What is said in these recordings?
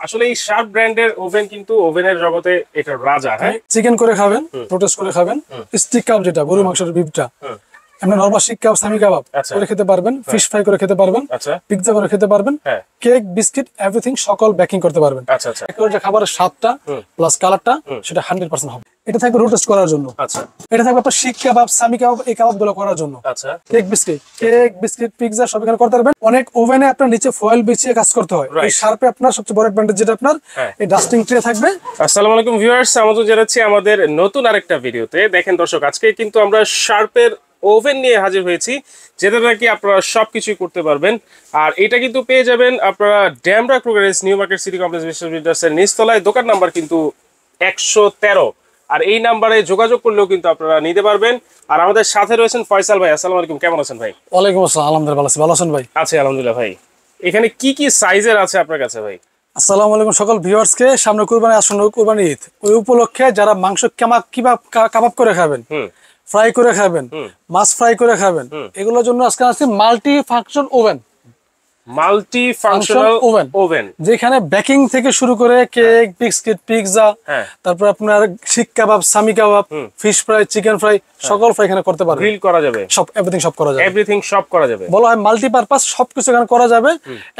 আসলে এই শার্প ব্র্যান্ডের ওভেন কিন্তু ওভেনের জগতে এটা রাজা। হ্যাঁ, চিকেন করে খাবেন, রোটেস্ট করে খাবেন, স্টিক কাবাব যেটা গরু মাংসের বিফটা, আপনি নরমাল শিক কাবাব, সামি কাবাব করে খেতে পারবেন, ফিশ ফ্রাই করে খেতে পারবেন, পিৎজা করে খেতে পারবেন, কেক, বিস্কিট, এভরিথিং সকল বেকিং করতে পারবেন। একেবারে যে খাবারের স্বাদটা প্লাস কালারটা সেটা 100% হবে। এটা থাকবে রোটেস্ট করার জন্য। এটা থাকবে আপনার শিক কাবাব, সামি কাবাব, এই কাবাব গুলো করার জন্য। কেক বিস্কিট, পিৎজা সব এখানে করতে পারবেন। অনেক ওভেনে আপনার নিচে ফয়েল বিছিয়ে কাজ করতে হয়। এই শার্পে আপনার সবচেয়ে বড় অ্যাডভান্টেজ যেটা আপনার এই ডাস্টিং ট্রে থাকবে। আসসালামু আলাইকুম ভিউয়ার্স, আমন্ত্রণ জানাচ্ছি আমাদের নতুন আরেকটা ভিডিওতে। দেখেন দর্শক, আজকে কিন্তু আমরা শার্পের ওভেন নিয়ে হাজির হয়েছি, যেটা নাকি আপনারা সবকিছুই করতে পারবেন। আর এটা কিন্তু পেয়ে যাবেন আপনারা Demra ক্রুগারেস new market city complex বিশ্ববিদ্যালয়ের নিচতলায়, দোকান নাম্বার কিন্তু 113। আর এই নাম্বারে যোগাযোগ করলেও কিন্তু আপনারা নিতে পারবেন। আর আমাদের সাথে রয়েছেন ফয়সাল ভাই। আসসালামু আলাইকুম, কেমন আছেন ভাই? ওয়ালাইকুম আসসালাম, আলহামদুলিল্লাহ ভালো আছেন ভাই? আছি আলহামদুলিল্লাহ ভাই। এখানে কি কি সাইজের আছে আপনার কাছে ভাই? আসসালামু আলাইকুম সকল ভিউয়ার্সকে। সামনে কুরবানি, আসন্ন কুরবানি ঈদ, ওই উপলক্ষে যারা মাংস কাবাব করে খাবেন, ফ্রাই করে খাবেন, মাছ ফ্রাই করে খাবেন, এগুলোর জন্য আজকে আছে মাল্টি ফাংশন ওভেন, যেখানে বেকিং থেকে শুরু করে কেক, বিস্কিট, পিৎজা, তারপর আপনার শিক কাবাব, সামি কাবাব, ফিশ ফ্রাই, চিকেন ফ্রাই, সকল ফ্রাই এখানে করতে পারবেন। গ্রিল করা যাবে, এভরিথিং সব করা যাবে। বলা হয় মাল্টিপারপাস, সবকিছু এখানে করা যাবে।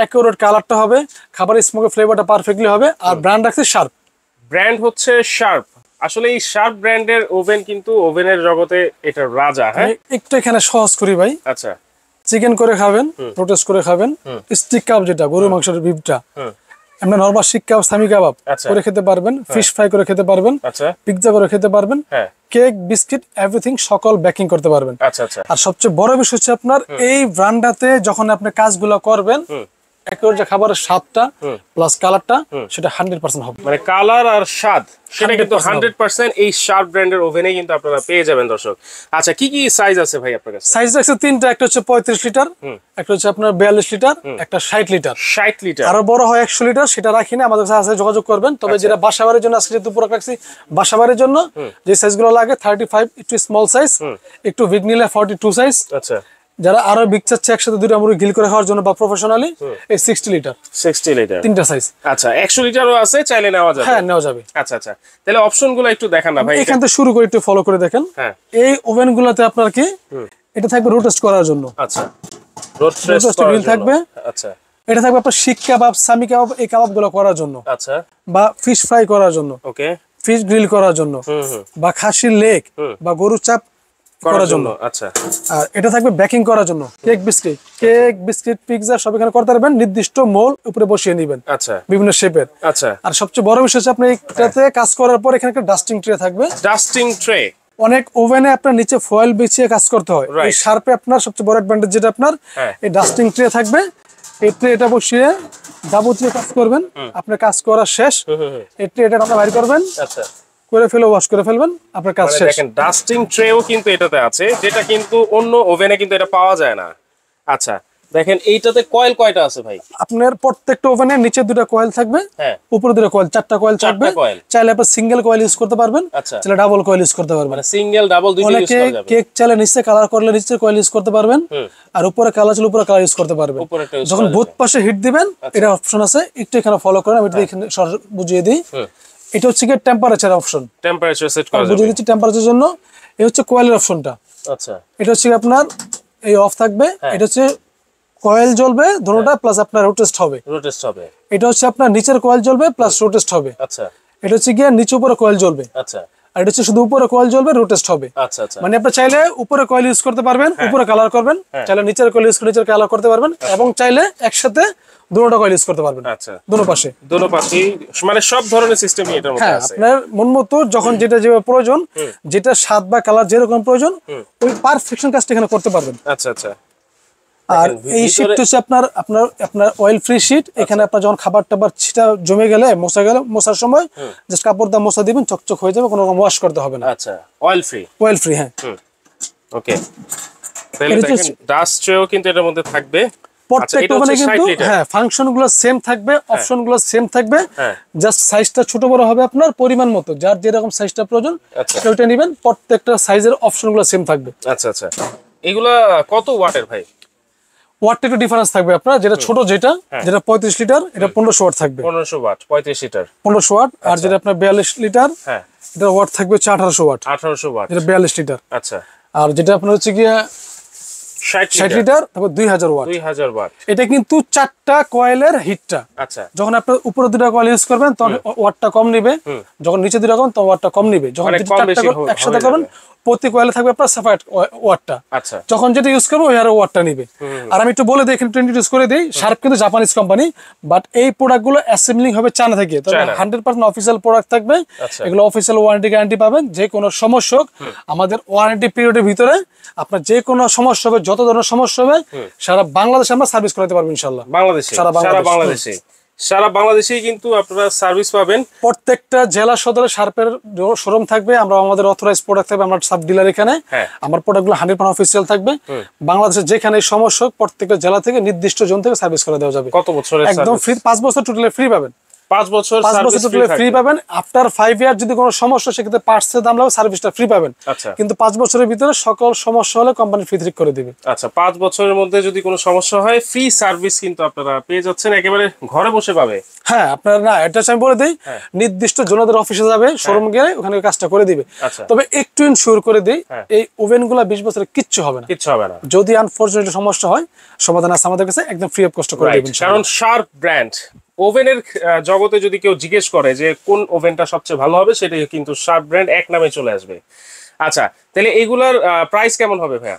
একুরেট কালারটা হবে, খাবারের স্মোকের ফ্লেভারটা পারফেক্টলি হবে। আর ব্র্যান্ড রাখছে শার্প। ব্র্যান্ড হচ্ছে শার্প। আসলে এই শার্প ব্র্যান্ডের ওভেন কিন্তু ওভেনের জগতে এটা রাজা। হ্যাঁ, একটু এখানে সহজ করি ভাই। আচ্ছা, চিকেন করে খাবেন, রোটেস্ট করে খাবেন, স্টিক কাবাব যেটা গরু মাংসের বিফটা, আপনি নরমাল শিক কাবাব, সামি কাবাব করে খেতে পারবেন, ফিশ ফ্রাই করে খেতে পারবেন, পিৎজা করে খেতে পারবেন, কেক, বিস্কিট, এভরিথিং সকল বেকিং করতে পারবেন। আর সবচেয়ে বড় বিষয় হচ্ছে আপনার এই ব্র্যান্ডটাতে যখন আপনি কাজগুলো করবেন, একেবারে যে খাবারের স্বাদটা প্লাস কালারটা সেটা 100% হবে। মানে কালার আর স্বাদ সেটা কিন্তু 100% এই শার্প ব্র্যান্ডের ওভেনে কিন্তু আপনারা পেয়ে যাবেন দর্শক। আচ্ছা, কি কি সাইজ আছে ভাই আপনার কাছে? সাইজ আছে তিনটা, একটা হচ্ছে 35 লিটার, একটা হচ্ছে আপনার 42 লিটার, একটা 60 লিটার। 60 লিটার আরো বড় হয় 100 লিটার, সেটা রাখি না, আমাদের কাছে যোগাযোগ করবেন। তবে যেটা বাসাবাড়ির জন্য আজকে যেহেতু পুরো রাখছি, বাসাবাড়ির জন্য যে সাইজগুলো লাগে 35 একটু স্মল সাইজ, একটু বিগ নিলে 42 সাইজ। আচ্ছা, যারা আরো বিগ চাচ্ছে একসাথে দুটো মুরগি গ্রিল করে খাওয়ার জন্য বা প্রফেশনালি, এই 60 লিটার তিনটা সাইজ। আচ্ছা, 100 লিটারও আছে, চাইলে নেওয়া যাবে? হ্যাঁ, নেওয়া যাবে। আচ্ছা আচ্ছা, তাহলে অপশনগুলো একটু দেখান না ভাই। এখান থেকে শুরু করে একটু ফলো করে দেখেন। এই ওভেনগুলোতে আপনার কি এটা থাকবে রোটেস্ট করার জন্য। আচ্ছা, রোটেস্ট গ্রিল থাকবে। আচ্ছা, এটা থাকবে আপনার শিক কাবাব, সামি কাবাব, এই কাবাবগুলো করার জন্য। আচ্ছা, বা ফিশ ফ্রাই করার জন্য, ওকে, ফিশ গ্রিল করার জন্য, বা খাসির লেগ বা গরুর চাপ করার জন্য। আচ্ছা, আর এটা থাকবে বেকিং করার জন্য। কেক বিস্কিট, পিৎজা সব এখানে করতে পারবেন। নির্দিষ্ট মোল উপরে বসিয়ে নেবেন, আচ্ছা, বিভিন্ন শেপের। আচ্ছা, আর সবচেয়ে বড় বিষয় হচ্ছে আপনি এটাতে কাজ করার পর এখানে একটা ডাস্টিং ট্রে থাকবে। ডাস্টিং ট্রে, অনেক ওভেনে আপনার নিচে ফয়েল বিছিয়ে কাজ করতে হয়। এই শার্পে আপনার সবচেয়ে বড় অ্যাডভান্টেজ যেটা আপনার এই ডাস্টিং ট্রে থাকবে। এই ট্রেটা বসিয়ে যাবতীয় কাজ করবেন, আপনার কাজ করা শেষ। এই ট্রেটা আপনারা বাইর করবেন, আচ্ছা, করে ফেলে ওয়াশ করে ফেলবেন, আপনার কাজ শেষ। দেখেন ডাস্টিং ট্রেও কিন্তু এটাতে আছে, যেটা কিন্তু অন্য ওভেনে কিন্তু এটা পাওয়া যায় না। আচ্ছা, দেখেন এইটাতে কয়েল কয়টা আছে ভাই? আপনার প্রত্যেকটা ওভেনে নিচে দুটো কয়েল থাকবে, উপরে দুটো কয়েল, চারটা কয়েল থাকবে। চাইলে আপনি সিঙ্গেল কয়েল ইউজ করতে পারবেন, চাইলে ডাবল কয়েল ইউজ করতে পারবেন। মানে সিঙ্গেল ডাবল দুইটা ইউজ করা যাবে। কেক চাইলে নিচে কালার করলে নিচে কয়েল ইউজ করতে পারবেন, আর উপরে কালার চাইলে উপরে কালার ইউজ করতে পারবেন। যখন বোথ পাশে হিট দিবেন, এটা অপশন আছে, একটু এখানে ফলো করেন, আমি এখানে বুঝিয়ে দিই। এটা হচ্ছে কি টেম্পারেচার অপশন, টেম্পারেচার সেট করা যাবে। বুঝিয়ে দিচ্ছি টেম্পারেচারের জন্য। এই হচ্ছে কয়েলের অপশনটা। আচ্ছা, এটা হচ্ছে আপনার এই অফ থাকবে, এটা হচ্ছে কয়েল জ্বলবে দুটোটা, প্লাস আপনার রোটেস্ট হবে। এটা হচ্ছে আপনার নিচের কয়েল জ্বলবে প্লাস রোটেস্ট হবে। আচ্ছা, এটা হচ্ছে গিয়ে নিচে উপরে কয়েল জ্বলবে। আচ্ছা, আর এটা হচ্ছে শুধু উপরে কয়েল জ্বলবে, রোটেস্ট হবে। আচ্ছা আচ্ছা, মানে আপনি চাইলে উপরে কয়েল ইউজ করতে পারবেন, উপরে কালার করবেন, চাইলে নিচের কয়েল ইউজ করে নিচের কালার করতে পারবেন, এবং চাইলে একসাথে দুটোটা কয়েল ইউজ করতে পারবেন। আচ্ছা, দুটো পাশে মানে সব ধরনের সিস্টেমই এটার মধ্যে আছে। আপনার মন মতো যখন যেটা যেভাবে প্রয়োজন, যেটা স্বাদ বা কালার যেরকম প্রয়োজন, ওই পারফেকশন কাজটা এখানে করতে পারবেন। আচ্ছা আচ্ছা, আর এই শীটটা হচ্ছে আপনার অয়েল ফ্রি শীট। এখানে আপনার যখন খাবার টাবার ছিটা জমে গেলে, মোছার সময় জাস্ট কাপড় দিয়ে মোছা দিবেন, চকচক হয়ে যাবে, কোনো রকম ওয়াশ করতে হবে না। আচ্ছা, অয়েল ফ্রি। হ্যাঁ, ওকে। তাহলে দেখেন ডাস্ট ট্রেও কিন্তু এটার মধ্যে থাকবে। প্রত্যেকটা ওখানে কিন্তু ফাংশনগুলো সেম থাকবে, অপশনগুলো সেম থাকবে, জাস্ট সাইজটা ছোট বড় হবে আপনার পরিমাণ মতো, যার যেরকম সাইজটা প্রয়োজন ওইটা নেবেন। প্রত্যেকটা সাইজের অপশনগুলো সেম থাকবে। আচ্ছা আচ্ছা, এগুলা কত ওয়াটের ভাই? ওয়াটটা একটু ডিফারেন্স থাকবে আপনার, যেটা ছোট যেটা 35 লিটার, এটা 1500 ওয়াট থাকবে। 1500 ওয়াট 35 লিটার 1500 ওয়াট। আর যেটা আপনার 42 লিটার, হ্যাঁ, এটা ওয়াট থাকবে হচ্ছে 1800 ওয়াট। 1800 ওয়াট, এটা 42 লিটার। আচ্ছা। আর যেটা আপনার হচ্ছে গিয়া 60 লিটার, তারপর 2000 ওয়াট। 2000 ওয়াট। এটা কিন্তু 4টা কয়েলের হিটটা। আচ্ছা। যখন আপনি উপরে 2টা কয়েল ইউজ করবেন তখন ওয়াটটা কম নিবে, যখন নিচে 2টা করবেন তখন ওয়াটটা কম নিবে। যখন 4টা একসাথে করবেন প্রতি কয়েলে থাকবে আপনার সেপারেট ওয়াটটা। আচ্ছা। যখন যেটা ইউজ করবো ওই হারে ওয়াটটা নিবে। আর আমি একটু বলে দিই, এখানে ইন্ট্রোডিউস করে দিই, শার্প কিন্তু জাপানিজ কোম্পানি, বাট এই প্রোডাক্টগুলো অ্যাসেম্বলিং হবে চায়না থেকে। তবে 100% অফিসিয়াল প্রোডাক্ট থাকবে। এগুলো অফিসিয়াল ওয়ারেন্টি গ্যারান্টি পাবেন। যে কোনো সমস্যা হোক আমাদের ওয়ারেন্টি পিরিয়ডের ভিতরে আপনার যে কোনো সমস্যা হবে, যত ধরনের সমস্যা হবে সারা বাংলাদেশে আমরা সার্ভিস করাতে পারবো ইনশাআল্লাহ। বাংলাদেশে, সারা বাংলাদেশেই কিন্তু আপনারা সার্ভিস পাবেন। প্রত্যেকটা জেলা সদরে শার্পের শোরুম থাকবে। আমরা আমাদের অথরাইজ প্রোডাক্ট থাকবে, আমরা সাব ডিলার এখানে। আমার প্রোডাক্টগুলো 100% অফিসিয়াল থাকবে। বাংলাদেশের যেখানে সমস্যা হোক প্রত্যেকটা জেলা থেকে নির্দিষ্ট জোন থেকে সার্ভিস করে দেওয়া যাবে। কত বছরের একদম ফ্রি, 5 বছর টোটালি ফ্রি পাবেন। 5 বছর ফ্রি পাবেন। আফটার 5 ইয়ার যদি কোনো সমস্যা, সেক্ষেত্রে পার্টসের দাম লাগবে, সার্ভিসটা ফ্রি পাবেন। আচ্ছা। কিন্তু 5 বছরের ভিতরে সকল সমস্যা হলে কোম্পানি ফ্রি ঠিক করে দিবে। আচ্ছা, 5 বছরের মধ্যে যদি কোনো সমস্যা হয় ফ্রি সার্ভিস কিন্তু আপনারা পেয়ে যাচ্ছেন, একেবারে ঘরে বসে পাবে। হ্যাঁ, আপনারা না অ্যাড্রেস আমি বলে দিই, নির্দিষ্ট জোনাদের অফিসে যাবে, শোরুম গিয়ে ওখানে কাজটা করে দিবে। তবে একটু ইনশিওর করে দিই, এই ওভেনগুলো 20 বছরে কিচ্ছু হবে না, কিচ্ছু হবে না। যদি আনফরচুনেটলি সমস্যা হয়, সমাধান আছে আমাদের কাছে, একদম ফ্রি অফ কস্ট করে দিবেন। কারণ শার্প ব্র্যান্ড ওভেনের জগতে যদি কেউ জিজ্ঞেস করে যে কোন ওভেনটা সবচেয়ে ভালো হবে, সেটাই কিন্তু শার্প ব্র্যান্ড এক নামে চলে আসবে। আচ্ছা, তাহলে এগুলার প্রাইস কেমন হবে ভাইয়া?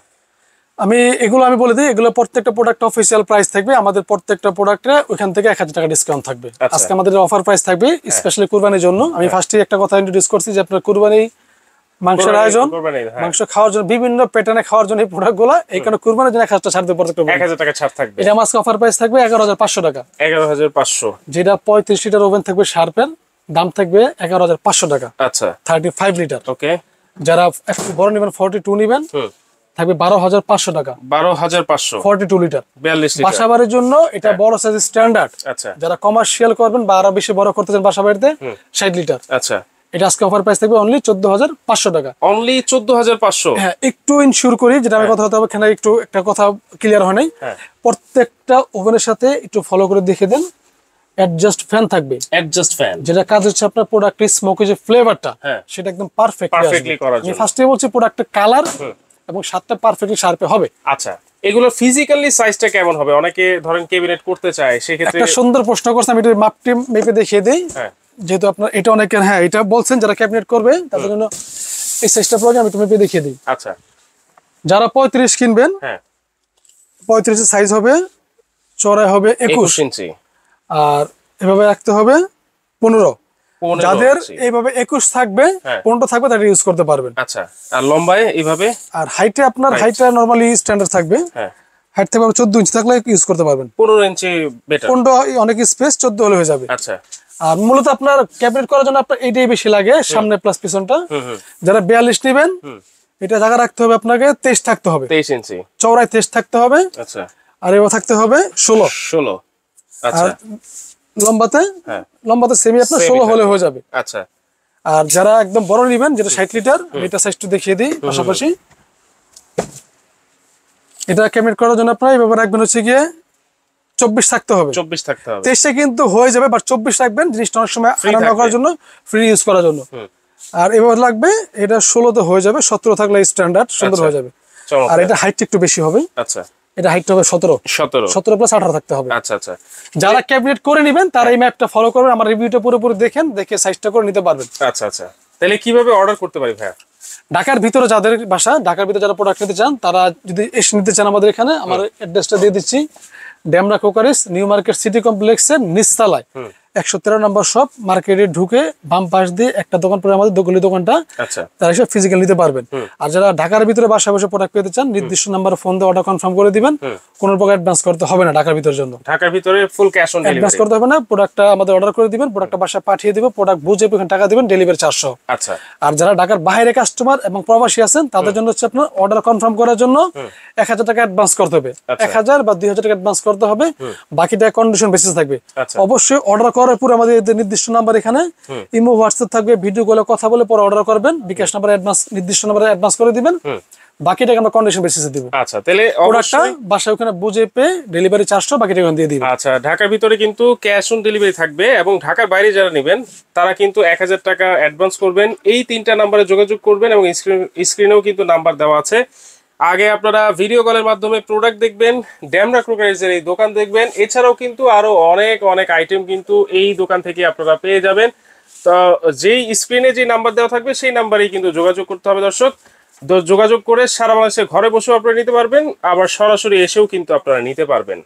আমি বলে দিই, এগুলো প্রত্যেকটা প্রোডাক্ট অফিসিয়াল প্রাইস থাকবে। আমাদের প্রত্যেকটা প্রোডাক্টে ওইখান থেকে 1000 টাকা ডিসকাউন্ট থাকবে। আজকে আমাদের অফার প্রাইস থাকবে স্পেশালি কুরবানির জন্য। আমি ফার্স্টে একটা কথা ইন্ট্রোডিউস করছি যে আপনার কুরবানি মাংসের আয়োজন, মাংস খাওয়ার জন্য, বিভিন্ন প্যাটার্নে খাওয়ার জন্য এই প্রোডাক্টগুলো, এই কারণে কুরবানির জন্য 1000 টাকা ছাড় দেবে। 1000 টাকা ছাড় থাকবে। এটা আজকে অফার প্রাইস থাকবে 11500 টাকা। 11500। যেটা 35 লিটার ওভেন থাকবে শার্পের, দাম থাকবে 11500 টাকা। আচ্ছা। 35 লিটার। ওকে। যারা একটু বড় নেবেন 42 নেবেন, থাকবে 12500 টাকা। 12500 42 লিটার 42 লিটার বাসাবাড়ির জন্য। এটা বড় সাইজ স্ট্যান্ডার্ড। আচ্ছা। যারা কমার্শিয়াল করবেন বা আরো বেশি বড় করতে চান বাসাবাড়িতে, 60 লিটার। আচ্ছা। এটা আজকে অফার প্রাইস থাকবে অনলি 14500 টাকা। অনলি 14500। হ্যাঁ, একটু ইনশিওর করি, যেটা আমি কথা হতে হবে এখানে, একটু একটা কথা ক্লিয়ার হয় নাই। প্রত্যেকটা ওভেনের সাথে একটু ফলো করে দেখে দেন, অ্যাডজাস্ট ফ্যান থাকবে। অ্যাডজাস্ট ফ্যান, যেটা কাজ হচ্ছে আপনার প্রোডাক্টের স্মোকি যে ফ্লেভারটা, সেটা একদম পারফেক্টলি করার জন্য। আমি ফার্স্টে বলছি প্রোডাক্টের কালার এবং স্বাদটা পারফেক্টলি শার্পে হবে। আচ্ছা, এগুলো ফিজিক্যালি সাইজটা কেমন হবে? অনেকে ধরেন ক্যাবিনেট করতে চায়, সেক্ষেত্রে একটা সুন্দর প্রশ্ন করছে, আমি এটা মাপটি মেপে দেখিয়ে দেই। যেহেতু আপনার এটা অনেকের, হ্যাঁ এটা বলছেন যারা ক্যাবিনেট করবে তাদের জন্য এই সাইজটা প্রয়োজন, আমি একটু মেপে দেখিয়ে দিই। আচ্ছা। যারা 35 কিনবেন, 35 সাইজ হবে, চড়াই হবে 21 ইঞ্চি, আর এভাবে রাখতে হবে 15। যাদের এইভাবে 21 থাকবে, 15 থাকবে, তারা ইউজ করতে পারবেন। আচ্ছা। আর লম্বায় এইভাবে, আর হাইটে আপনার হাইটটা নরমালি স্ট্যান্ডার্ড থাকবে। হাইট থেকে 14 ইঞ্চি থাকলে ইউজ করতে পারবেন। 15 ইঞ্চি বেটার। 15 অনেক স্পেস, 14 হলে হয়ে যাবে। আচ্ছা। আর মূলত আপনার ক্যাবিনেট করার জন্য আপনার এইটাই বেশি লাগে, সামনে প্লাস পিছনটা। যারা 42 নেবেন, এটা জায়গা রাখতে হবে আপনাকে 23 থাকতে হবে। 23 ইঞ্চি চওড়ায় 23 থাকতে হবে। আচ্ছা। আর এবার থাকতে হবে 16। আচ্ছা। লম্বাতে সেমি আপনার 16 হলে হয়ে যাবে। আচ্ছা। আর যারা একদম বড় নেবেন, যেটা 60 লিটার, এটা সাইজটা দেখিয়ে দিই পাশাপাশি। এটা ক্যাবিনেট করার জন্য আপনার এইভাবে রাখবেন হচ্ছে গিয়ে 24 থাকতে হবে। 24 থাকতে হবে। 23 কিন্তু হয়ে যাবে, বাট 24 রাখবেন, জিনিসটা অনেক সময় আরাম করার জন্য, ফ্রি ইউজ করার জন্য। আর এবার লাগবে এটা 16 তে হয়ে যাবে, 17 থাকলে স্ট্যান্ডার্ড সুন্দর হয়ে যাবে। আর এটা হাইটটা একটু বেশি হবে। আচ্ছা। এটা হাইটটা হবে 17 প্লাস 18 থাকতে হবে। আচ্ছা আচ্ছা। যারা ক্যাবিনেট করে নেবেন তারা এই ম্যাপটা ফলো করবেন, আমার রিভিউটা পুরোপুরি দেখেন, দেখে সাইজটা করে নিতে পারবেন। আচ্ছা আচ্ছা। তাহলে কিভাবে অর্ডার করতে পারি ভাইয়া? ঢাকার ভিতরে যাদের বাসা, ঢাকার ভিতরে যারা প্রোডাক্ট নিতে চান, তারা যদি এসে নিতে চান আমাদের এখানে, আমার অ্যাড্রেসটা দিয়ে দিচ্ছি। ডেমরা কোকারিস নিউ মার্কেট সিটি কমপ্লেক্সের নিচতলায় 113 নম্বর শপ, মার্কেটে ঢুকে বাম পাশ দিয়ে একটা দোকান পরে আমাদের দোকালি দোকানটা, তারা এসে ফিজিক্যাল নিতে পারবেন। আর যারা ঢাকার ভিতরে বাসা বসে প্রোডাক্ট পেতে চান, নির্দিষ্ট নাম্বারে ফোন দিয়ে অর্ডার কনফার্ম করে দিবেন। কোনো প্রকার অ্যাডভান্স করতে হবে না ঢাকার ভিতরের জন্য। ঢাকার ভিতরে full cash on delivery, advance করতে হবে না। প্রোডাক্টটা আমাদের অর্ডার করে দিবেন, প্রোডাক্টটা বাসায় পাঠিয়ে দিব, প্রোডাক্ট বুঝে ওখানে টাকা দিবেন, ডেলিভারি চার্জ সহ। আচ্ছা। আর যারা ঢাকার বাইরে কাস্টমার এবং প্রবাসী আছেন, তাদের জন্য হচ্ছে আপনার অর্ডার কনফার্ম করার জন্য 1000 টাকা অ্যাডভান্স করতে হবে। 1000 বা 2000 টাকা অ্যাডভান্স করতে হবে, বাকিটা কন্ডিশন বেসিস থাকবে। অবশ্যই অর্ডার করার পর আমাদের নির্দিষ্ট নাম্বার এখানে ইমো হোয়াটসঅ্যাপ থাকবে, ভিডিও কলে কথা বলে পরে অর্ডার করবেন। বিকাশ নাম্বারে অ্যাডভান্স, নির্দিষ্ট নাম্বারে অ্যাডভান্স করে দিবেন। বাকি টাকা আমরা কন্ডিশন বেসিসে দিব। আচ্ছা, তাহলে প্রোডাক্টটা বাসায় ওখানে বুঝে পেয়ে ডেলিভারি চার্জটা বাকি টাকা দিয়ে দিব। আচ্ছা, ঢাকার ভিতরে কিন্তু ক্যাশ অন ডেলিভারি থাকবে এবং ঢাকার বাইরে যারা নেবেন তারা কিন্তু 1000 টাকা অ্যাডভান্স করবেন। এই 3টা নাম্বারে যোগাযোগ করবেন এবং স্ক্রিনেও কিন্তু নাম্বার দেওয়া আছে। আগে আপনারা ভিডিও কলের মাধ্যমে প্রোডাক্ট দেখবেন, ড্যামরা ক্রোকারিজের এই দোকান দেখবেন। এছাড়াও কিন্তু আরো অনেক অনেক আইটেম কিন্তু এই দোকান থেকে আপনারা পেয়ে যাবেন। তো যেই স্ক্রিনে যে নাম্বার দেওয়া থাকবে সেই নাম্বারেই কিন্তু যোগাযোগ করতে হবে দর্শক। যোগাযোগ করে সারা বাংলাদেশে ঘরে বসেও আপনারা নিতে পারবেন, আবার সরাসরি এসেও কিন্তু আপনারা নিতে পারবেন।